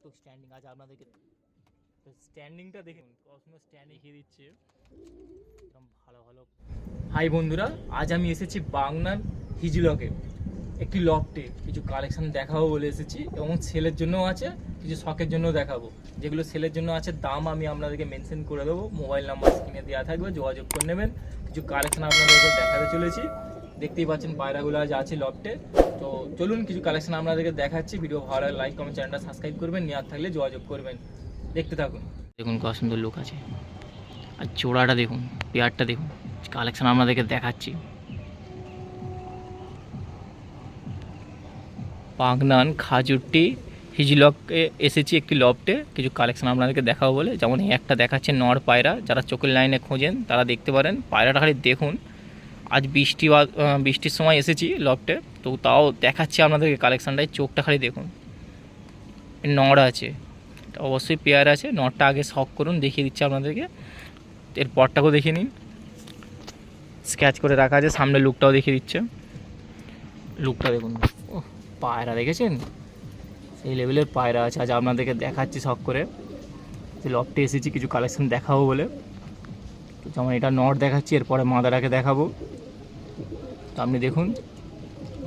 মারাত্মক স্ট্যান্ডিং আজ আপনাদেরকে স্ট্যান্ডিংটা দেখুন কত সুন্দর স্ট্যান্ডিং দেখিয়ে দিচ্ছে একদম ভালো ভালো। হাই বন্ধুরা, আজ আমি এসেছি বাগনান হিজলকে একটি লফটে কিছু কালেকশন দেখাবো বলে এসেছি এবং সেলের জন্যও আছে, কিছু শখের জন্যও দেখাবো। যেগুলো সেলের জন্য আছে দাম আমি আপনাদেরকে মেনশন করে দেবো, মোবাইল নাম্বার স্ক্রিনে দেওয়া থাকবে, যোগাযোগ করে নেবেন। কিছু কালেকশন আপনাদেরকে দেখাতে চলেছি, দেখতেই পাচ্ছেন পায়রাগুলো আজ আছে লফটে। তো চলুন কিছু কালেকশন আপনাদেরকে দেখাচ্ছি। ভিডিও ভালো লাগলে লাইক কমেন্ট চ্যানেলটা সাবস্ক্রাইব করবেন, নেওয়ার থাকলে যোগাযোগ করবেন। দেখতে থাকুন। দেখুন কত সুন্দর লুক আছে, আর জোড়াটা দেখুন, পেয়ারটা দেখুন, কালেকশন আপনাদেরকে দেখাচ্ছি। বাগনান খাজুরটি হিজলকে এসেছি একটি লফটে, কিছু কালেকশন আপনাদেরকে দেখাবো বলে। যেমন এই একটা দেখাচ্ছে নর পায়রা, যারা চোখের লাইনে খোঁজেন তারা দেখতে পারেন। পায়রাটা খালি দেখুন, আজ বৃষ্টির সময় এসেছি লফটে, তো তাও দেখাচ্ছি আপনাদেরকে কালেকশানটাই। চোখটা খালি দেখুন, নর আছে, অবশ্যই পেয়ার আছে। নরটা আগে শখ করুন, দেখিয়ে দিচ্ছি আপনাদেরকে। এর পরটাকেও দেখিয়ে নিন, স্ক্যাচ করে রাখা আছে। সামনে লুকটাও দেখিয়ে দিচ্ছে, লুকটা দেখুন। ও পায়রা দেখেছেন, সেই লেভেলের পায়রা আছে। আজ আপনাদেরকে দেখাচ্ছি শখ করে, যে লফটে এসেছি কিছু কালেকশন দেখাবো বলে। তো যেমন এটা নর দেখাচ্ছি, এরপরে মাদারাকে দেখাবো। তো আপনি দেখুন,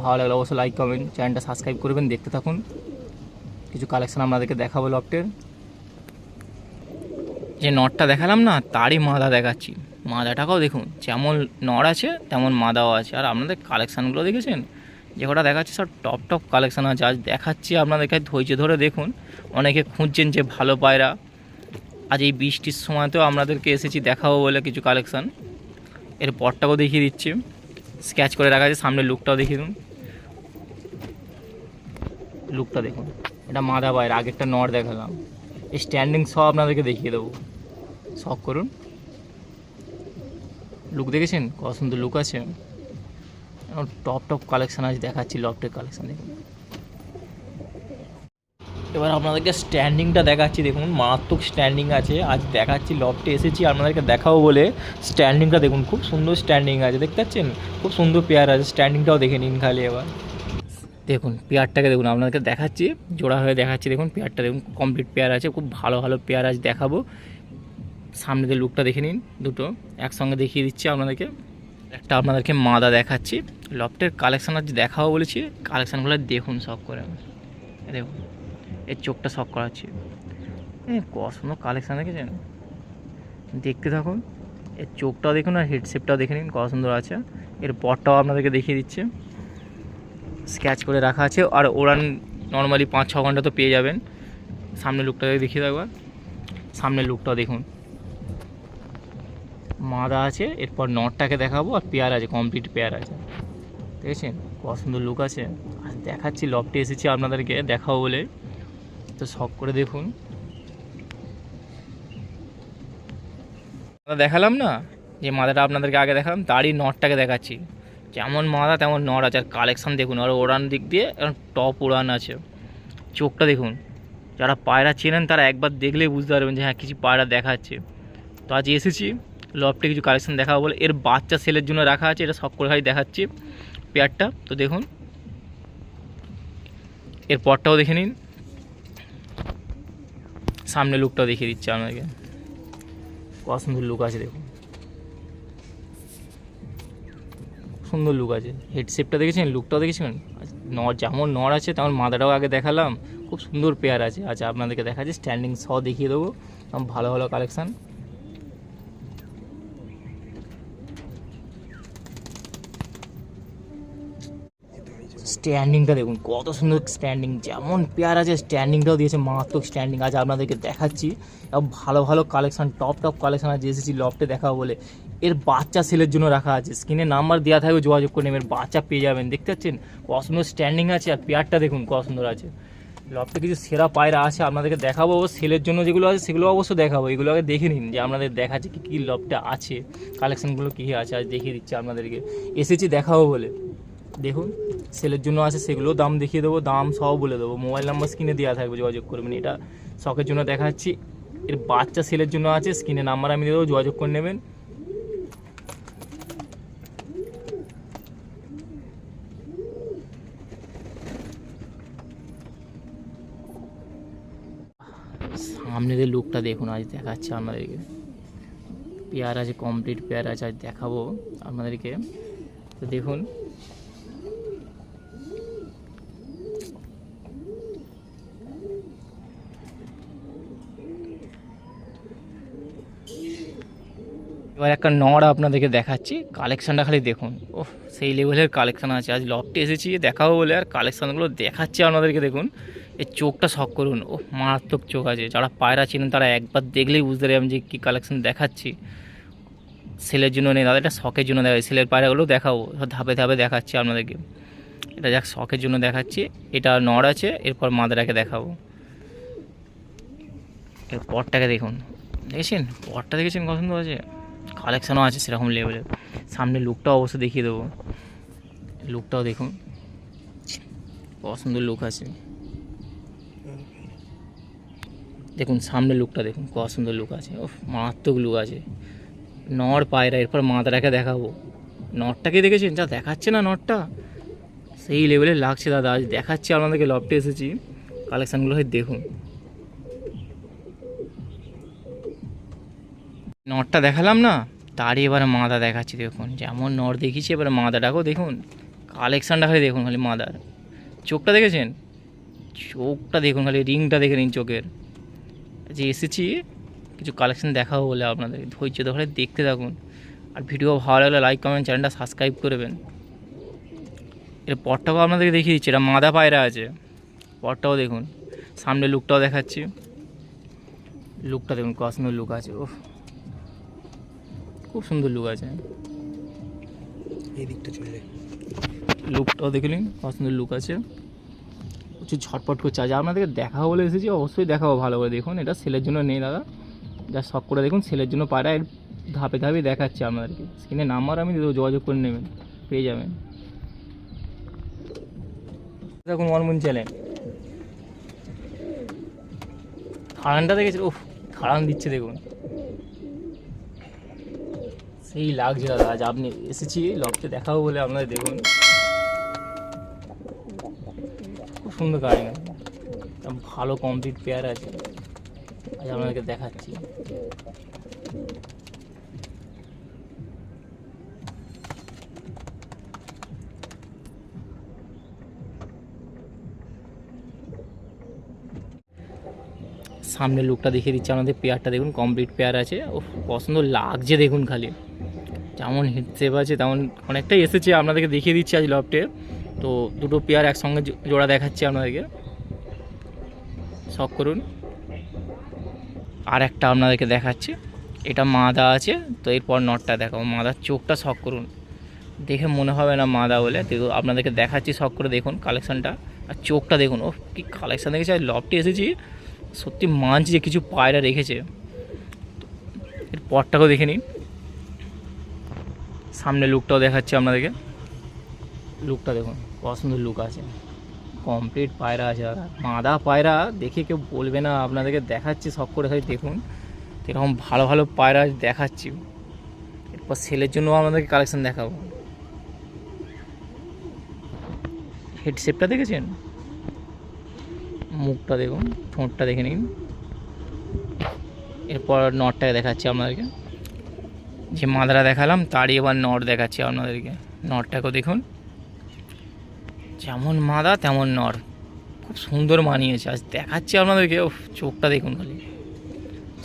ভালো লাগলে অবশ্যই লাইক কমেন্ট চ্যানেলটা সাবস্ক্রাইব করবেন। দেখতে থাকুন, কিছু কালেকশন আপনাদেরকে দেখাবো লফটের। যে নরটা দেখালাম না, তারই মাদা দেখাচ্ছি। মাদাটাকেও দেখুন, যেমন নর আছে তেমন মাদাও আছে। আর আপনাদের কালেকশানগুলো দেখেছেন, যে কটা দেখাচ্ছি সব টপ টপ কালেকশান আছে। আজ দেখাচ্ছি আপনাদেরকে, ধৈর্য ধরে দেখুন। অনেকে খুঁজছেন যে ভালো পায়রা, আজ এই বৃষ্টির সময়তেও আপনাদেরকে এসেছি দেখাবো বলে কিছু কালেকশান। এর পরটাকেও দেখিয়ে দিচ্ছি, স্ক্যাচ করে রাখা আছে। সামনে লুকটাও দেখিয়ে দিন, লুকটা দেখুন। এটা মাদা পায়রা, আগেরটা নর দেখালাম। এই স্ট্যান্ডিং সব আপনাদেরকে দেখিয়ে দেবো, শখ করুন। লুক দেখেছেন, কত সুন্দর লুক আছে। টপ টপ কালেকশান আজ দেখাচ্ছি, লফটের কালেকশান দেখুন। এবার আপনাদেরকে স্ট্যান্ডিংটা দেখাচ্ছি, দেখুন মারাত্মক স্ট্যান্ডিং আছে। আজ দেখাচ্ছি লফটে এসেছি আপনাদেরকে দেখাবো বলে। স্ট্যান্ডিংটা দেখুন, খুব সুন্দর স্ট্যান্ডিং আছে, দেখতে পাচ্ছেন খুব সুন্দর পেয়ার আছে। স্ট্যান্ডিংটাও দেখে নিন খালি। এবার দেখুন পেয়ারটাকে দেখুন, আপনাদেরকে দেখাচ্ছি, জোড়া হয়ে দেখাচ্ছি। দেখুন পেয়ারটা দেখুন, কমপ্লিট পেয়ার আছে, খুব ভালো ভালো পেয়ার আজ দেখাবো। সামনে দিয়ে লুকটা দেখে নিন, দুটো একসঙ্গে দেখিয়ে দিচ্ছি আপনাদেরকে। একটা আপনাদেরকে মাদা দেখাচ্ছি। লফটের কালেকশান আজ দেখাবো বলেছি, কালেকশানগুলো দেখুন শখ করে। দেখুন এর চোখটা শখ করাচ্ছি, কত সুন্দর কালেকশান দেখেছেন। দেখতে থাকুন, এর চোখটাও দেখুন, আর হেডশেপটাও দেখে নিন, কত সুন্দর আছে। এর পরটাও আপনাদেরকে দেখিয়ে দিচ্ছে, স্ক্যাচ করে রাখা আছে। আর ওড়ান নর্মালি 5-6 ঘন্টা তো পেয়ে যাবেন। সামনে লুকটা দেখিয়ে দেবো, সামনের লুকটাও দেখুন, মাদা আছে। এরপর নটটাকে দেখাবো, আর পেয়ার আছে, কমপ্লিট পেয়ার আছে। দেখেছেন কত সুন্দর লুক আছে। আর দেখাচ্ছি লফটে এসেছি আপনাদেরকে দেখাবো বলে, তো শখ করে দেখুন। দেখালাম না, যে মাদাটা আপনাদেরকে আগে দেখালাম, তারই নটটাকে দেখাচ্ছি। যেমন মাদা তেমন নট আছে। আর কালেকশান দেখুন, আর ওড়ান দিক দিয়ে টপ উড়ান আছে। চোখটা দেখুন, যারা পায়রা চেনেন তারা একবার দেখলেই বুঝতে পারবেন যে হ্যাঁ কিছু পায়রা দেখাচ্ছে। তো আজ এসেছি লফটে কিছু কালেকশন দেখাবো বলে। এর বাচ্চা সেলের জন্য রাখা আছে, এটা শখ করে খালি দেখাচ্ছি পেয়ারটা। তো দেখুন এর পরটাও দেখে নিন, সামনে লুকটাও দেখিয়ে দিচ্ছে আপনাকে, কত সুন্দর লুক আছে। দেখুন সুন্দর লুক আছে। হেডশেপটা দেখেছেন, লুকটাও দেখেছেন। নর যেমন নর আছে তেমন মাদাটাও আগে দেখালাম, খুব সুন্দর পেয়ার আছে। আচ্ছা আপনাদেরকে দেখাচ্ছি, স্ট্যান্ডিং সহ দেখিয়ে দেবো, ভালো ভালো কালেকশান। স্ট্যান্ডিংটা দেখুন, কত সুন্দর স্ট্যান্ডিং, যেমন পেয়ার আছে স্ট্যান্ডিংটাও দিয়েছে মারাত্মক স্ট্যান্ডিং। আজ আপনাদেরকে দেখাচ্ছি এবং ভালো ভালো কালেকশান, টপ টপ কালেকশান আজ এসেছি লফটে দেখাবো বলে। এর বাচ্চা সেলের জন্য রাখা আছে, স্ক্রিনে নাম্বার দেওয়া থাকবে, যোগাযোগ করে নেবেন, বাচ্চা পেয়ে যাবেন। দেখতে পাচ্ছেন কত সুন্দর স্ট্যান্ডিং আছে, আর পেয়ারটা দেখুন কত সুন্দর আছে। লফটে কিছু সেরা পায়রা আছে আপনাদেরকে দেখাবো, সেলের জন্য যেগুলো আছে সেগুলো অবশ্য দেখাবো। এগুলো আগে দেখে নিন, যে আপনাদের দেখাচ্ছে কী কী লফটে আছে, কালেকশানগুলো কী আছে আজ দেখিয়ে দিচ্ছে আপনাদেরকে। এসেছি দেখাবো বলে। দেখুন সেলের জন্য আছে, সেগুলো দাম দেখিয়ে দেবো, দাম সব বলে দেবো। মোবাইল নাম্বার স্ক্রিনে দেওয়া থাকবে, যোগাযোগ করবেন। এটা শখের জন্য দেখাচ্ছি। এর বাচ্চা সেলের জন্য আছে, স্ক্রিনে নাম্বার আমি দেবো, যোগাযোগ করে নেবেন। সামনের লুকটা দেখুন, আজ দেখাচ্ছি আপনাদেরকে। পেয়ার আছে, কমপ্লিট পেয়ার আছে, আজ দেখাবো আপনাদেরকে। তো দেখুন এবার একটা নড় আপনাদেরকে দেখাচ্ছি, কালেকশানটা খালি দেখুন। ও সেই লেভেলের কালেকশান আছে, আজ লফটে এসেছি দেখাবো বলে, আর কালেকশানগুলো দেখাচ্ছি আপনাদেরকে। দেখুন এই চোখটা শখ করুন, ও মারাত্মক চোখ আছে। যারা পায়রা চিনেন তারা একবার দেখলেই বুঝতে পারবেন যে কী কালেকশান দেখাচ্ছি। সেলের জন্য নেই দাদা, এটা শখের জন্য দেখাচ্ছি। সেলের পায়রাগুলো দেখাবো, ধাপে ধাপে দেখাচ্ছি আপনাদেরকে। এটা যাক শখের জন্য দেখাচ্ছি। এটা নড় আছে, এরপর মাদারাকে দেখাবো। এর পরটাকে দেখুন, দেখেছেন পরটা দেখেছেন কত সুন্দর আছে, কালেকশানও আছে সেরকম লেভেলের। সামনে লুকটাও অবশ্যই দেখিয়ে দেবো, লুকটাও দেখুন কত সুন্দর লুক আছে। দেখুন সামনে লুকটা দেখুন কত সুন্দর লুক আছে, ও মারাত্মক লুক আছে। নড় পায়রা, এরপর মাদারাকে দেখাবো। নটটাকে দেখেছেন যা দেখাচ্ছে না, নটটা সেই লেভেলে লাগছে দাদা। আজ দেখাচ্ছি আপনাদেরকে, লফটে এসেছি, কালেকশানগুলো হয় দেখুন। নটটা দেখালাম না, তারই এবারে মাদা দেখাচ্ছি। দেখুন যেমন নট দেখিয়েছি, এবারে মাদাটাকেও দেখুন, কালেকশানটা খালি দেখুন। খালি মাদার চোখটা দেখেছেন, চোখটা দেখুন, খালি রিংটা দেখে নিন চোখের। যে এসেছি কিছু কালেকশান দেখাবো বলে আপনাদের, ধৈর্য ধরে দেখতে থাকুন। আর ভিডিও ভালো লাগলে লাইক কমেন্ট, চ্যানেলটা সাবস্ক্রাইব করবেন। এর পরটাও আপনাদেরকে দেখিয়ে দিচ্ছি, এটা মাদা পায়রা আছে। পরটাও দেখুন, সামনে লুকটাও দেখাচ্ছি। লুকটা দেখুন কত সুন্দর লুক আছে, ও খুব সুন্দর লুক আছে। এই দিকটা চলে যায়, লুকটাও দেখে নিন কত সুন্দর লুক আছে। প্রচুর ঝটপট করছে। আজ আপনাদেরকে দেখাবো বলে এসেছি, অবশ্যই দেখাবো ভালো করে। দেখুন এটা সেলের জন্য নেই দাদা, যা শখ করে দেখুন। সেলের জন্য পায়রা এর ধাপে ধাপে দেখাচ্ছি আপনাদেরকে। স্ক্রিনে নাম্বার আমি যোগাযোগ করে নেবেন, পেয়ে যাবেন। দেখুন মনমুন চ্যানেল খাড়ানটা দেখেছি, ও খাড়ান দিচ্ছে দেখুন, সেই লাগছে দাদা। আজ আপনি এসেছি লফটে দেখাবো বলে আপনাদের, দেখুন খুব সুন্দর কারিং আছে, ভালো কমপ্লিট পেয়ার আছে, আজ আপনাদেরকে দেখাচ্ছি। সামনে লুকটা দেখিয়ে দিচ্ছে আমাদের, পেয়ারটা দেখুন কমপ্লিট পেয়ার আছে। ও পছন্দ লাগছে দেখুন, খালি যেমন হিটসেপ আছে তেমন অনেকটাই এসেছে। আপনাদেরকে দেখিয়ে দিচ্ছি আজ লফটে। তো দুটো পেয়ার একসঙ্গে জোড়া দেখাচ্ছি আপনাদেরকে, শখ করুন। আর একটা আপনাদেরকে দেখাচ্ছি, এটা মাদা আছে। তো এরপর নটটা দেখাবো, মাদার চোখটা শখ করুন, দেখে মনে হবে না মাদা বলে। তো আপনাদেরকে দেখাচ্ছি শখ করে, দেখুন কালেকশানটা। আর চোখটা দেখুন, ও কি কালেকশান দেখেছি। আজ লফটে এসেছি, সত্যি মানছি যে কিছু পায়রা রেখেছে। এর পরটাকেও দেখে নিন, সামনে লুকটাও দেখাচ্ছি আপনাদেরকে। লুকটা দেখুন কত সুন্দর লুক আছে, কমপ্লিট পায়রা আছে দাদা, মাদা পায়রা। দেখে কেউ বলবে না, আপনাদেরকে দেখাচ্ছি শখ করে, খালি দেখুন এরকম ভালো ভালো পায়রা দেখাচ্ছি। এরপর সেলের জন্য আপনাদেরকে কালেকশান দেখাবো। হেডশেপটা দেখেছেন, মুখটা দেখুন, ঠোঁটটা দেখে নিন। এরপর নটটাকে দেখাচ্ছি আপনাদেরকে, যে মাদারা দেখালাম তারই এবার নট দেখাচ্ছি আপনাদেরকে। নটটাকেও দেখুন, যেমন মাদা তেমন নর, খুব সুন্দর মানিয়েছে। আজ দেখাচ্ছি আপনাদেরকে, ও চোখটা দেখুন, খালি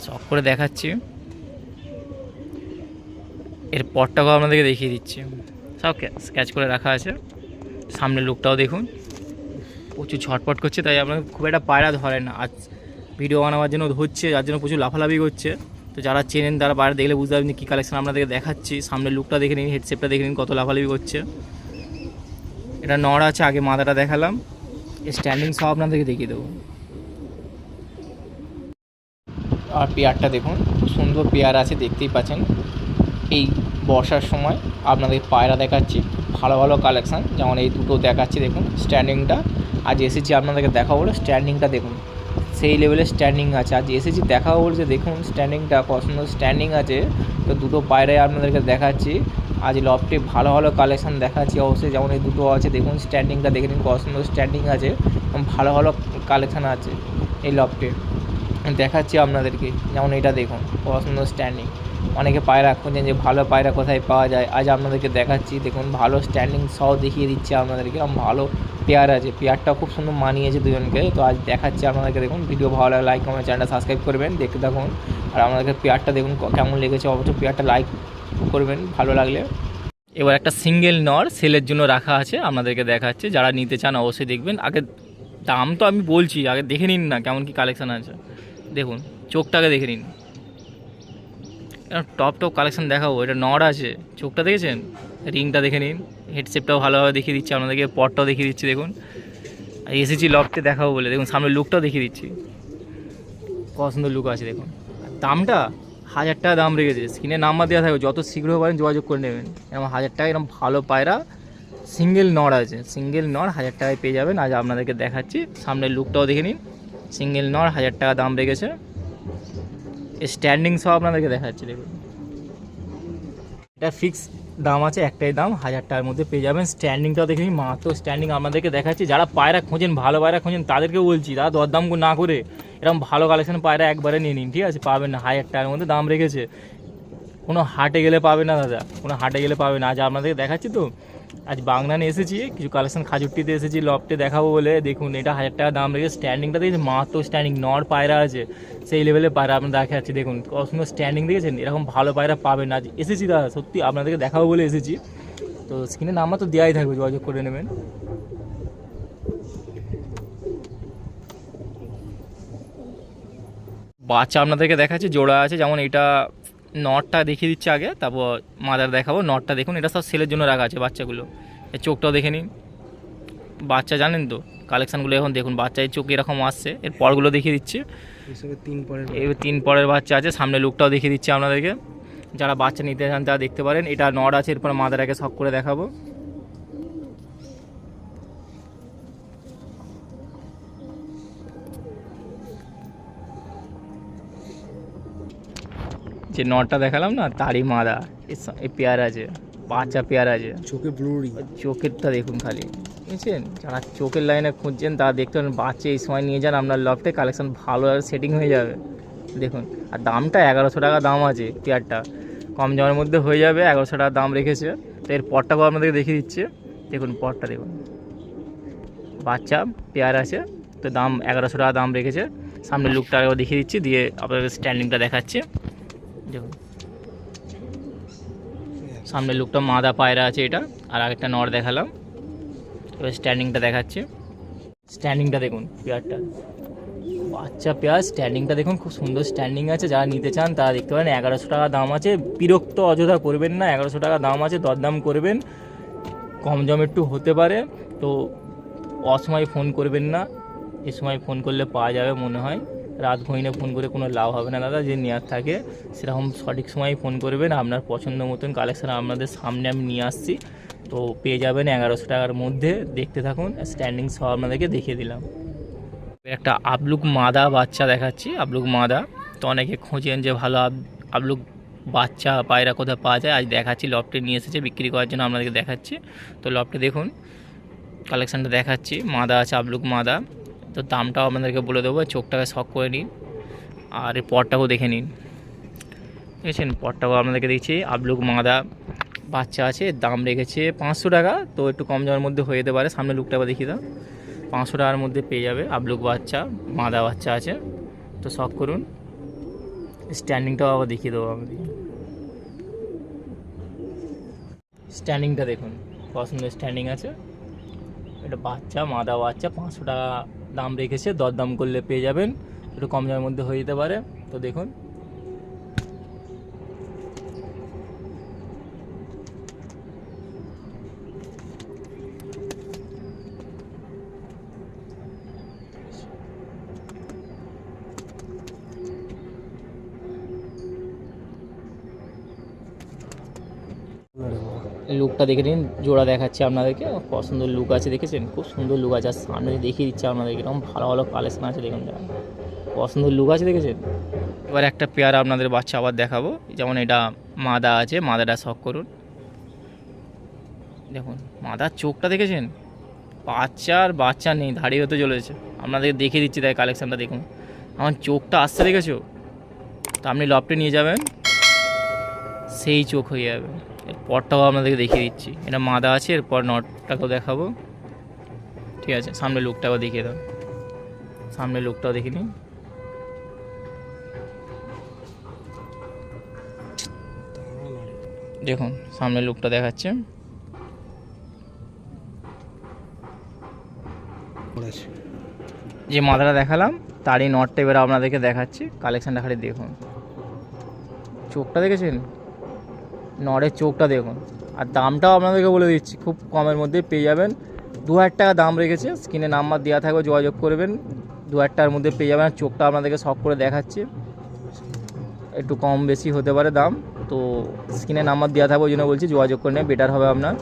শখ করে দেখাচ্ছি। এর পরটাকেও আপনাদেরকে দেখিয়ে দিচ্ছি, সব স্কেচ করে রাখা আছে। সামনের লুকটাও দেখুন, প্রচুর ছটপট করছে, তাই আপনার খুব একটা পায়রা ধরে না। আজ ভিডিও বানাবার জন্য ধরছে, যার জন্য প্রচুর লাফালাফি করছে। তো যারা চেনেন তারা পায়রা দেখলে বুঝতে পারবেন কী কালেকশন আপনাদেরকে দেখাচ্ছি। সামনের লুকটা দেখে নিন, হেডশেপটা দেখে নিন, কত লাফালাফি করছে। এটা নড় আছে, আগে মাথাটা দেখালাম, স্ট্যান্ডিং সব আপনাদেরকে দেখিয়ে দেবো। আর পেয়ারটা দেখুন, খুব সুন্দর পেয়ার আছে, দেখতেই পাচ্ছেন। এই বর্ষার সময় আপনাদের পায়রা দেখাচ্ছি, ভালো ভালো কালেকশান। যেমন এই দুটো দেখাচ্ছি, দেখুন স্ট্যান্ডিংটা। আজ এসেছি আপনাদেরকে দেখাবো বলে, স্ট্যান্ডিংটা দেখুন সেই লেভেলের স্ট্যান্ডিং আছে। আজ এসেছি দেখাবো বলছে, দেখুন স্ট্যান্ডিংটা কত সুন্দর স্ট্যান্ডিং আছে। তো দুটো পায়রাই আপনাদেরকে দেখাচ্ছি। আজ লফটে ভালো ভালো কালেকশান দেখাচ্ছি অবশ্যই। যেমন এই দুটো আছে, দেখুন স্ট্যান্ডিংটা দেখে নিন, কত সুন্দর স্ট্যান্ডিং আছে, ভালো ভালো কালেকশান আছে এই লফটে। দেখাচ্ছি আপনাদেরকে, যেমন এটা দেখুন কত সুন্দর স্ট্যান্ডিং। অনেকে পায়রা খুঁজছেন যে ভালো পায়রা কোথায় পাওয়া যায়, আজ আপনাদেরকে দেখাচ্ছি। দেখুন ভালো স্ট্যান্ডিং সহ দেখিয়ে দিচ্ছি আপনাদেরকে, এরকম ভালো পেয়ার আছে, পেয়ারটাও খুব সুন্দর মানিয়েছে দুজনকে। তো আজ দেখাচ্ছি আপনাদেরকে, দেখুন ভিডিও ভালো লাগলে লাইক কমেন্ট চ্যানেলটা সাবস্ক্রাইব করবেন, দেখতে থাকুন। আর আপনাদেরকে পেয়ারটা দেখুন কেমন লেগেছে, অবশ্যই পেয়ারটা লাইক করবেন ভালো লাগলে। এবার একটা সিঙ্গেল নর সেলের জন্য রাখা আছে, আপনাদেরকে দেখাচ্ছে। যারা নিতে চান অবশ্যই দেখবেন। আগে দাম তো আমি বলছি, আগে দেখে নিন না কেমন কি কালেকশান আছে। দেখুন চোখটাকে দেখে নিন, টপ টপ কালেকশান দেখাবো। এটা নর আছে, চোখটা দেখেছেন, রিংটা দেখে নিন, হেডসেটটাও ভালোভাবে দেখিয়ে দিচ্ছি আপনাদেরকে, পটটাও দেখিয়ে দিচ্ছি। দেখুন এসেছি লফটে দেখাবো বলে, দেখুন সামনে লুকটাও দেখিয়ে দিচ্ছি, কত সুন্দর লুক আছে দেখুন। দামটা 1000 টাকা দাম রেখেছে, স্ক্রিনে নাম্বার দেওয়া থাকবে, যত শীঘ্র পারেন যোগাযোগ করে নেবেন। এরকম 1000 টাকা এরকম ভালো পায়রা সিঙ্গেল নর আছে, সিঙ্গেল নর 1000 টাকায় পেয়ে যাবেন। আজ আপনাদেরকে দেখাচ্ছি, সামনের লুকটাও দেখে নিন। সিঙ্গেল নর 1000 টাকা দাম রেখেছে, স্ট্যান্ডিং সহ আপনাদেরকে দেখাচ্ছি। দেখুন এটা ফিক্স দাম আছে, একটাই দাম 1000 টাকার মধ্যে পেয়ে যাবেন। স্ট্যান্ডিংটাও দেখে নিন, মাত্র স্ট্যান্ডিং আপনাদেরকে দেখাচ্ছি। যারা পায়রা খোঁজেন, ভালো পায়রা খোঁজেন, তাদেরকেও বলছি দাদা দরদাম না করে এরকম ভালো কালেকশন পায়রা একবারে নিয়ে নিন, ঠিক আছে? পাবেন না, 1000 টাকার মধ্যে দাম রেখেছে। কোনো হাটে গেলে পাবে না দাদা, কোনো হাটে গেলে পাবে না। আজ আপনাদেরকে দেখাচ্ছি তো, আজ বাগনানে এসেছি, কিছু কালেকশন খাজুরটিতে এসেছি লফটে দেখাবো বলে। দেখুন এটা 1000 টাকা দাম রেখে, স্ট্যান্ডিংটা দেখেছি, মাত্র স্ট্যান্ডিং নর পায়রা আছে, সেই লেভেলে পায়রা আপনার দেখাচ্ছি। দেখুন কত সুন্দর স্ট্যান্ডিং দেখেছেন, এরকম ভালো পায়রা পাবেন না। আজ এসেছি দাদা, সত্যি আপনাদেরকে দেখাবো বলে এসেছি। তো স্ক্রিনে নাম্বার তো দেওয়াই থাকবে, যোগাযোগ করে নেবেন। বাচ্চা আপনাদেরকে দেখাচ্ছি, জোড়া আছে, যেমন এটা নটটা দেখিয়ে দিচ্ছে আগে, তারপর মাদার দেখাবো। নটটা দেখুন, এটা সব সেলের জন্য রাখা আছে বাচ্চাগুলো। এর চোখটাও দেখে নিন, বাচ্চা জানেন তো কালেকশানগুলো এখন দেখুন, বাচ্চার চোখ এরকম আসছে। এর পরগুলো দেখিয়ে দিচ্ছি, এই 3 পরের বাচ্চা আছে। সামনে লুকটাও দেখিয়ে দিচ্ছি আপনাদেরকে, যারা বাচ্চা নিতে চান তারা দেখতে পারেন। এটা নট আছে, এরপর মাদারাকে শখ করে দেখাবো। যে নটটা দেখালাম না, তারই মাদা এই পেয়ার আছে, বাচ্চা পেয়ার আছে। চোখে ব্লুরি, চোখেরটা দেখুন খালি, বুঝছেন? যারা চোখের লাইনে খুঁজছেন তারা দেখতে পারেন, বাচ্চা এই সময় নিয়ে যান আপনার লফটে, কালেকশন ভালো আর সেটিং হয়ে যাবে। দেখুন আর দামটা 1100 টাকা দাম আছে, পেয়ারটা কম দামের মধ্যে হয়ে যাবে, 1100 টাকা দাম রেখেছে। তো এর পরটাকেও আপনাদেরকে দেখিয়ে দিচ্ছে, দেখুন পরটা দেখুন, বাচ্চা পেয়ার আছে, তো দাম 1100 টাকা দাম রেখেছে। সামনে লুকটা আরেকবার দেখিয়ে দিচ্ছি, দিয়ে আপনাদের স্ট্যান্ডিংটা দেখাচ্ছে। দেখুন সামনের লুকটা মাদা পায়রা আছে এটা, আর আরেকটা নর দেখালাম। এবার স্ট্যান্ডিংটা দেখাচ্ছে, স্ট্যান্ডিংটা দেখুন পেয়ারটা, বাচ্চা পেয়ার, স্ট্যান্ডিংটা দেখুন খুব সুন্দর স্ট্যান্ডিং আছে। যারা নিতে চান তারা দেখতে পারেন, 1100 টাকা দাম আছে। বিরক্ত অযথা করবেন না, 1100 টাকা দাম আছে, দরদাম করবেন, কম জম একটু হতে পারে। তো অসময় ফোন করবেন না, এ সময় ফোন করলে পাওয়া যাবে মনে হয়। রাত ঘুমিয়ে ফোন করে কোনো লাভ হবে না দাদা, যে নেওয়ার থাকে সেরকম সঠিক সময় ফোন করবেন। আপনার পছন্দ মতন কালেকশান আপনাদের সামনে আমি নিয়ে আসছি, তো পেয়ে যাবেন 1100 টাকার মধ্যে। দেখতে থাকুন, স্ট্যান্ডিং সব আপনাদেরকে দেখিয়ে দিলাম। একটা আবলুক মাদা বাচ্চা দেখাচ্ছি, আবলুক মাদা। তো অনেকে খোঁজেন যে ভালো আবলুক বাচ্চা পায়রা কোথায় পাওয়া যায়, আজ দেখাচ্ছি। লফটে নিয়ে এসেছে বিক্রি করার জন্য, আপনাদেরকে দেখাচ্ছি। তো লফটে দেখুন কালেকশানটা দেখাচ্ছি, মাদা আছে, আবলুক মাদা। তো দামটাও আপনাদেরকে বলে দেবো, চোখটাকে শখ করে নিন, আর এই পটটাকেও দেখে নিন, বুঝেছেন? পটটাকেও আপনাদেরকে দেখছি, আবলুক মাদা বাচ্চা আছে, দাম রেখেছে 500 টাকা। তো একটু কম যাওয়ার মধ্যে হয়ে যেতে পারে। সামনে লুকটা আবার দেখিয়ে দাও, 500 টাকার মধ্যে পেয়ে যাবে। আবলুক বাচ্চা, মাদা বাচ্চা আছে, তো শখ করুন। স্ট্যান্ডিংটাও আবার দেখিয়ে দেবো আমাদের, স্ট্যান্ডিংটা দেখুন কত সুন্দর স্ট্যান্ডিং আছে। এটা বাচ্চা, মাদা বাচ্চা, 500 টাকা দাম রেখেছে, দরদাম করলে পেয়ে যাবেন, একটু কম দামের মধ্যে হয়ে যেতে পারে। তো দেখুন লুকটা দেখে নিন, জোড়া দেখাচ্ছি আপনাদেরকে, কত সুন্দর লুক আছে, দেখেছেন? খুব সুন্দর লুক আছে। আর সামনে দেখিয়ে দিচ্ছে আপনাদেরকে, এরকম ভালো ভালো কালেকশন আছে, দেখুন কত সুন্দর লুক আছে, দেখেছেন? এবার একটা পেয়ার আপনাদের বাচ্চা আবার দেখাবো, যেমন এটা মাদা আছে, মাদাটা শখ করুন। দেখুন মাদার চোখটা দেখেছেন, বাচ্চা আর বাচ্চা নেই, দাঁড়িয়ে হতে চলেছে। আপনাদেরকে দেখিয়ে দিচ্ছি, তাই কালেকশানটা দেখুন, আমার চোখটা আসতে দেখেছো, তো আপনি লফটে নিয়ে যাবেন সেই চোখ হয়ে যাবে। এরপরটাও আপনাদেরকে দেখিয়ে দিচ্ছি, এটা মাদা আছে, এরপর নটটাকেও দেখাবো। ঠিক আছে, সামনে লুকটাও দেখিয়ে দাও, সামনে লুকটাও দেখে নিন। দেখুন সামনে লুকটা দেখাচ্ছে। যে মাথাটা দেখালাম তারই নটটা এবার আপনাদেরকে দেখাচ্ছি, কালেকশানটা খালি দেখুন। চোখটা দেখেছেন, নটের চোখটা দেখুন। আর দামটাও আপনাদেরকে বলে দিচ্ছি, খুব কমের মধ্যে পেয়ে যাবেন। 2000 টাকা দাম রেখেছে, স্ক্রিনে নাম্বার দেওয়া থাকবে, যোগাযোগ করবেন। 2000 টাকার মধ্যে পেয়ে যাবেন। আর চোখটা আপনাদেরকে শখ করে দেখাচ্ছি, একটু কম বেশি হতে পারে দাম, তো স্ক্রিনে নাম্বার দেওয়া থাকবে, ওই জন্য বলছি যোগাযোগ করে নেন, বেটার হবে আপনার।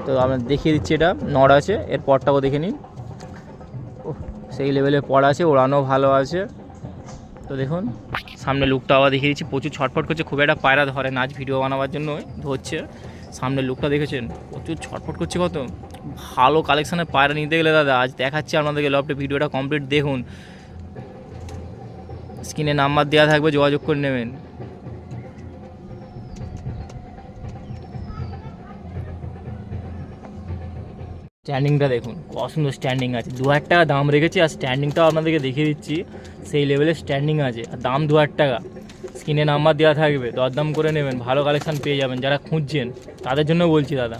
তো আপনার দেখিয়ে দিচ্ছি, এটা নড় আছে, এর পরটাও দেখে নিন। সেই লেভেলে পড় আছে, ওড়ানো ভালো আছে। তো দেখুন সামনে লুকটা আবার দেখিয়ে দিচ্ছি, প্রচুর ছটফট করছে, খুব একটা পায়রা ধরে না, আজ ভিডিও বানাবার জন্য ধরছে। সামনে লুকটা দেখেছেন, প্রচুর ছটফট করছে, কত ভালো কালেকশানের পায়রা নিতে গেলে দাদা আজ দেখাচ্ছি আপনাদেরকে লফটে। ভিডিওটা কমপ্লিট দেখুন, স্ক্রিনে নাম্বার দেওয়া থাকবে, যোগাযোগ করে নেবেন। স্ট্যান্ডিংটা দেখুন, কত সুন্দর স্ট্যান্ডিং আছে। 2000 টাকা দাম রেখেছি, আর স্ট্যান্ডিংটাও আপনাদেরকে দেখিয়ে দিচ্ছি, সেই লেভেলের স্ট্যান্ডিং আছে। আর দাম 2000 টাকা, স্ক্রিনে নাম্বার দেওয়া থাকবে, দরদাম করে নেবেন, ভালো কালেকশান পেয়ে যাবেন। যারা খুঁজছেন তাদের জন্য বলছি দাদা,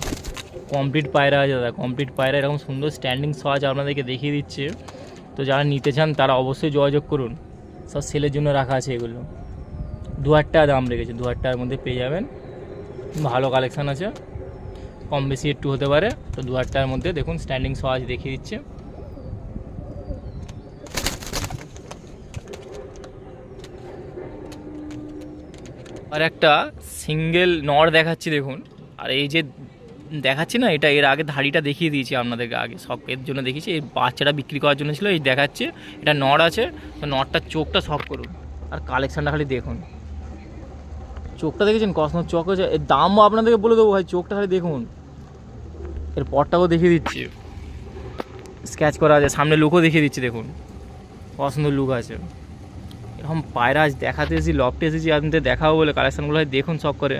কমপ্লিট পায়রা আছে দাদা, কমপ্লিট পায়রা, এরকম সুন্দর স্ট্যান্ডিং সহ আছে, আপনাদেরকে দেখিয়ে দিচ্ছে। তো যারা নিতে চান তারা অবশ্যই যোগাযোগ করুন, সব সেলের জন্য রাখা আছে এগুলো। 2000 টাকা দাম রেখেছে, 2000 টাকার মধ্যে পেয়ে যাবেন, ভালো কালেকশান আছে, কম বেশি একটু হতে পারে। তো 2000 টাকার মধ্যে দেখুন স্ট্যান্ডিং সহ আজ দেখিয়ে দিচ্ছে। আর একটা সিঙ্গেল নড় দেখাচ্ছি দেখুন। আর এই যে দেখাচ্ছি না, এটা এর আগে ধাড়িটা দেখিয়ে দিয়েছি আপনাদেরকে, আগে শখের জন্য দেখিয়েছি, এই বাচ্চাটা বিক্রি করার জন্য ছিল। এই দেখাচ্ছে, এটা নড় আছে, তো নড়টার চোখটা শখ করুন। আর কালেকশানটা খালি দেখুন, চোখটা দেখেছেন, কসমো চোখ হয়েছে। এর দামও আপনাদেরকে বলে দেবো ভাই, চোখটা খালি দেখুন। এর পরটাও দেখিয়ে দিচ্ছি, স্ক্যাচ করা আছে, সামনে লুকও দেখিয়ে দিচ্ছি, দেখুন কত সুন্দর লুক আছে। এরকম পায়রা আজ দেখাতে এসেছি, লফটে এসেছি আপনাদের দেখাবো বলে, কালেকশানগুলো দেখুন সব করে।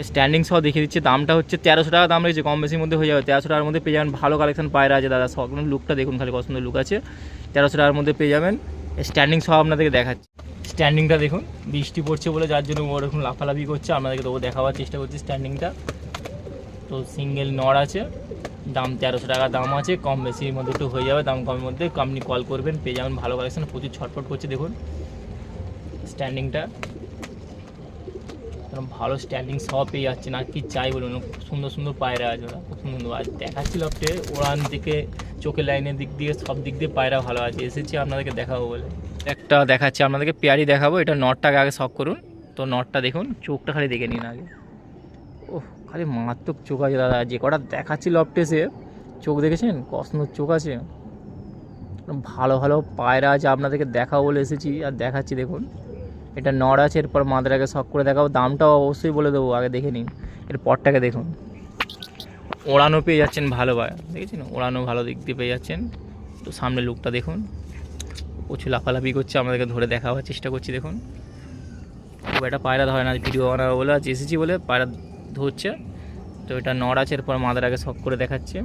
স্ট্যান্ডিং সহ দেখিয়ে দিচ্ছে, দামটা হচ্ছে 1300 টাকা দাম রয়েছে, কম বেশির মধ্যে হয়ে যাবে। 1300 টাকার মধ্যে পেয়ে যাবেন, ভালো কালেকশান পায়রা আছে দাদা, সব লুকটা দেখুন খালি, কত সুন্দর লুক আছে। 1300 টাকার মধ্যে পেয়ে যাবেন, স্ট্যান্ডিং সহ আপনাদেরকে দেখাচ্ছি। স্ট্যান্ডিংটা দেখুন, বৃষ্টি পড়ছে বলে যার জন্য ওরকম লাফালাফি করছে, আপনাদেরকে তবু দেখাবার চেষ্টা করছি স্ট্যান্ডিংটা। তো সিঙ্গেল নড় আছে, দাম 1300 টাকা দাম আছে, কম বেশির মধ্যে একটু হয়ে যাবে, দাম কমের মধ্যে। আপনি কল করবেন, পেয়ে যাবেন ভালো কালেকশান, প্রচুর ছটফট করছে দেখুন স্ট্যান্ডিংটা, ভালো স্ট্যান্ডিং সব পেয়ে যাচ্ছে না, কি চাই বলুন। খুব সুন্দর সুন্দর পায়রা আছে ওরা, খুব সুন্দর। আজ দেখাচ্ছি লফটে, ওড়ান দিকে, চোখের লাইনের দিক দিয়ে, সব দিক দিয়ে পায়রা ভালো আছে। এসেছি আপনাদেরকে দেখাবো বলে। একটা দেখাচ্ছি আপনাদেরকে, পেয়ারি দেখাবো। এটা নটটাকে আগে শখ করুন, তো নটটা দেখুন, চোখটা খালি দেখে নিন আগে। ওহ, খালি মারাত্মক চোখ আছে দাদা, যে কটা দেখাচ্ছি লফটে এসে, চোখ দেখেছেন কত সুন্দর চোখ আছে, ভালো ভালো পায়রা আছে, আপনাদেরকে দেখাবো বলে এসেছি আর দেখাচ্ছি। দেখুন এটা নড় আছে, এরপর মাদারাকে শখ করে দেখাবো, দামটাও অবশ্যই বলে দেবো, আগে দেখে নিন। এর পরটাকে দেখুন, ওড়ানো পেয়ে যাচ্ছেন ভালো পায়রা, দেখেছেন ওড়ানো ভালো দিক দিয়ে পেয়ে যাচ্ছেন। তো সামনে লুকটা দেখুন, প্রচুর লাফালাফি করছে, আপনাদেরকে ধরে দেখাবার চেষ্টা করছি। দেখুন খুব একটা পায়রা ধরে না, ভিডিও বানাবো বলে আজ এসেছি বলে পায়রা ধরছে। তো এটা নড় আছে, এরপর মাদারাকে শখ করে দেখাচ্ছে।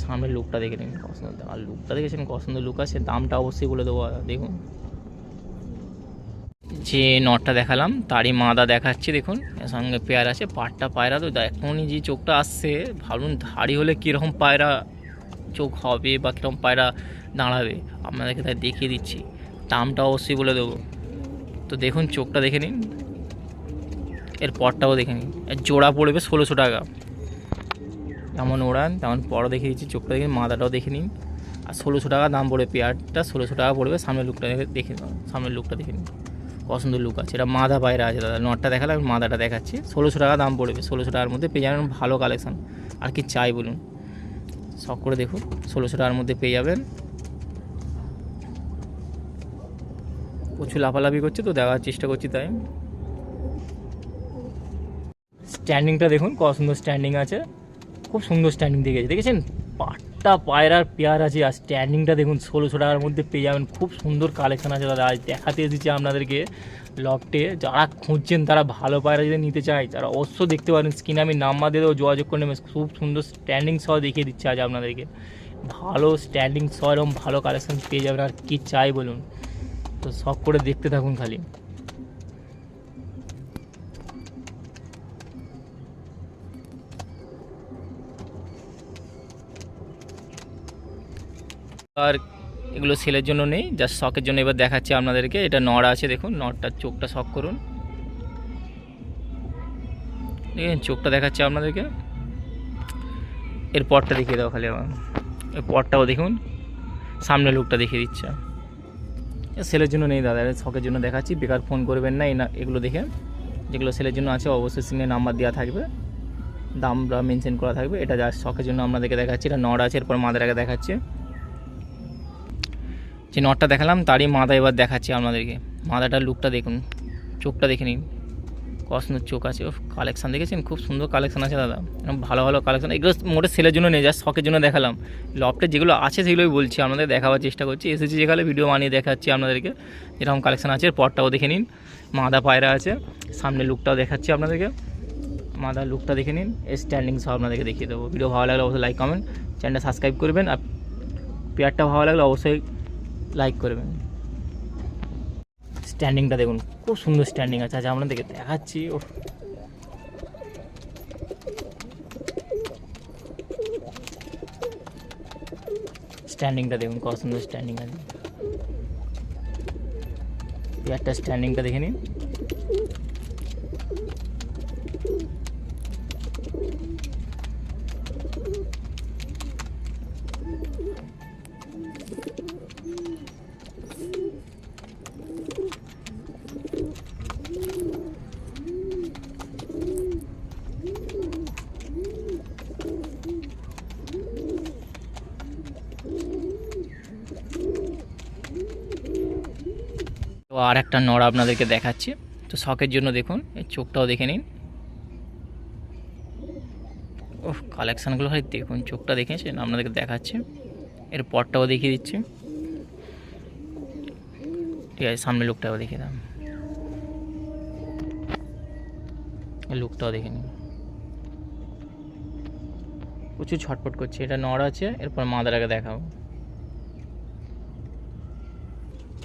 সামনের লুকটা দেখে নিন, কত সুন্দর। আর লুকটা দেখেছেন কত সুন্দর লুক আছে, দামটা অবশ্যই বলে দেবো। দেখুন যে নটটা দেখালাম তারই মাদা দেখাচ্ছি, দেখুন এর সঙ্গে পেয়ার আছে, পাটটা পায়রা। তো এখনই যে চোখটা আসছে, ভাবুন ধাড়ি হলে কীরকম পায়রা চোখ হবে বা কীরকম পায়রা দাঁড়াবে, আপনাদেরকে তাই দেখিয়ে দিচ্ছি, দামটা অবশ্যই বলে দেবো। তো দেখুন চোখটা দেখে নিন, এর পরটাও দেখে নিন। এর জোড়া পড়বে 1600 টাকা, যেমন ওড়ান তেমন পরও দেখিয়ে দিচ্ছি, চোখটা দেখে মাদাটাও দেখে নিন। আর 1600 টাকা দাম পড়বে, পেয়ারটা 1600 টাকা পড়বে। সামনের লুকটা দেখে নিন, সামনের লুকটা দেখে নিন, পছন্দ লুক আছে। এটা মাদা পায়রা আছে দাদা, নটটা দেখালাম, আমি মাদাটা দেখাচ্ছি। 1600 টাকা দাম পড়বে, 1600 টাকার মধ্যে পেয়ে যাবেন ভালো কালেকশান। আর কি চাই বলুন, শখ করে দেখুন, 1600 টাকার মধ্যে পেয়ে যাবেন। প্রচুর লাফালাফি করছে, তো দেখার চেষ্টা করছি তাই। স্ট্যান্ডিংটা দেখুন, কত সুন্দর স্ট্যান্ডিং আছে, খুব সুন্দর স্ট্যান্ডিং দেখেছেন, পাট চারটা পায়রার পেয়ার আছে, আর স্ট্যান্ডিংটা দেখুন 1600 টাকার মধ্যে পেয়ে যাবেন। খুব সুন্দর কালেকশন আছে দাদা, আজ দেখাতে এসেছি আপনাদেরকে লফটে। যারা খুঁজছেন, তারা ভালো পায়রা যদি নিতে চায়, তারা অবশ্যই দেখতে পারেন। স্ক্রিনে আমি নাম্বার দিয়ে দেবো, যোগাযোগ করে নেবেন। খুব সুন্দর স্ট্যান্ডিং সহ দেখিয়ে দিচ্ছে আজ আপনাদেরকে। ভালো স্ট্যান্ডিং সহ এরকম ভালো কালেকশন পেয়ে যাবেন। আর কী চাই বলুন, তো শখ করে দেখতে থাকুন খালি। আর এগুলো সেলের জন্য নেই, জাস্ট শখের জন্য এবার দেখাচ্ছি আপনাদেরকে। এটা নড় আছে, দেখুন নড়টার চোখটা শখ করুন, দেখেন চোখটা দেখাচ্ছে আপনাদেরকে। এর পরটা দেখিয়ে দাও খালি আমার, এর পরটাও দেখুন, সামনে লুকটা দেখিয়ে দিচ্ছে। সেলের জন্য নেই দাদা, শখের জন্য দেখাচ্ছি। বেকার ফোন করবেন না এগুলো দেখে। যেগুলো সেলের জন্য আছে অবশ্যই সিমে নাম্বার দেওয়া থাকবে, দামটা মেনশন করা থাকবে। এটা জাস্ট শখের জন্য আপনাদেরকে দেখাচ্ছি। এটা নড় আছে, এরপর মাদাটাকে দেখাচ্ছে। যে নটটা দেখালাম তারই মাদা এবার দেখাচ্ছি আপনাদেরকে। মাদাটার লুকটা দেখুন, চোখটা দেখে নিন, কত সুন্দর চোখ আছে। ও কালেকশান দেখেছেন, খুব সুন্দর কালেকশান আছে দাদা, ভালো ভালো কালেকশান। এগুলো মোটে সেলের জন্য নেই, জাস্ট শখের জন্য দেখালাম। লফটে যেগুলো আছে সেগুলোই বলছি আপনাদের, দেখাবার চেষ্টা করছি। এসেছি যেখানে ভিডিও বানিয়ে দেখাচ্ছি আপনাদেরকে যেরকম কালেকশান আছে। পরটাও দেখে নিন, মাদা পায়রা আছে, সামনে লুকটাও দেখাচ্ছি আপনাদেরকে। মাদার লুকটা দেখে নিন, স্ট্যান্ডিং সব আপনাদেরকে দেখিয়ে দেবো। ভিডিও ভালো লাগলে অবশ্যই লাইক কমেন্ট, চ্যানেলটা সাবস্ক্রাইব করবেন। আর পেয়ারটা ভালো লাগলে অবশ্যই লাইক করবেন। স্ট্যান্ডিংটা দেখুন, খুব সুন্দর স্ট্যান্ডিং আছে। আচ্ছা আপনাদেরকে দেখাচ্ছি। ও স্ট্যান্ডিংটা দেখুন, কত সুন্দর স্ট্যান্ডিং আছে। পেয়ারটা স্ট্যান্ডিংটা দেখে নিন। তো আর একটা নড়া আপনাদেরকে দেখাচ্ছি, তো শখের জন্য দেখুন। এই চোখটাও দেখে নিন। ও কালেকশানগুলো হয় দেখুন, চোখটা দেখেছেন, আপনাদেরকে দেখাচ্ছে। এর পরটাও দেখিয়ে দিচ্ছি, ঠিক আছে। সামনে লুকটাও দেখিয়ে দাম, লুকটাও দেখে নিন। প্রচুর ছটপট করছে। এটা নড় আছে, এরপর মাদাটাকে দেখাবো।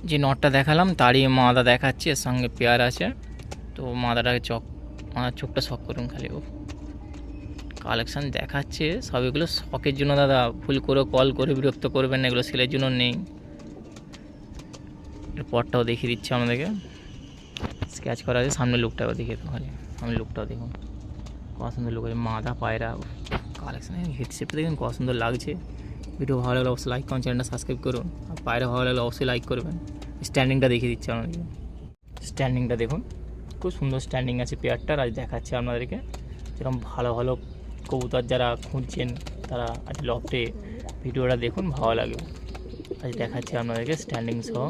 যে নটটা দেখালাম তারই মাদা দেখাচ্ছি, এর সঙ্গে পেয়ার আছে। তো মাদাটাকে মাদার চোখটা শখ করুন খালি। ও কালেকশান দেখাচ্ছে সব, এগুলো শখের জন্য দাদা। ভুল করে কল করে বিরক্ত করবেন না, এগুলো সেলের জন্য নেই। এর পরটাও দেখিয়ে দিচ্ছি আপনাদেরকে, স্কেচ করা আছে। সামনে লুকটাও দেখিয়ে দেবো খালি, সামনে লুকটাও দেখুন, কত সুন্দর লুক আছে। মাদা পায়রা কালেকশান, হেডশেপটা দেখুন কত সুন্দর লাগছে। ভিডিও ভালো লাগলে অবশ্যই লাইক করুন, চ্যানেলটা সাবস্ক্রাইব করুন। আর পায়রা ভালো লাগলে অবশ্যই লাইক করবেন। স্ট্যান্ডিংটা দেখিয়ে দিচ্ছি আপনাদেরকে, স্ট্যান্ডিংটা দেখুন, খুব সুন্দর স্ট্যান্ডিং আছে পেয়ারটার। আজ দেখাচ্ছি আপনাদেরকে। যেরকম ভালো ভালো কবুতর যারা খুঁজছেন, তারা আজ লফটে ভিডিওটা দেখুন, ভালো লাগবে। আজ দেখাচ্ছি আপনাদেরকে স্ট্যান্ডিং সহ।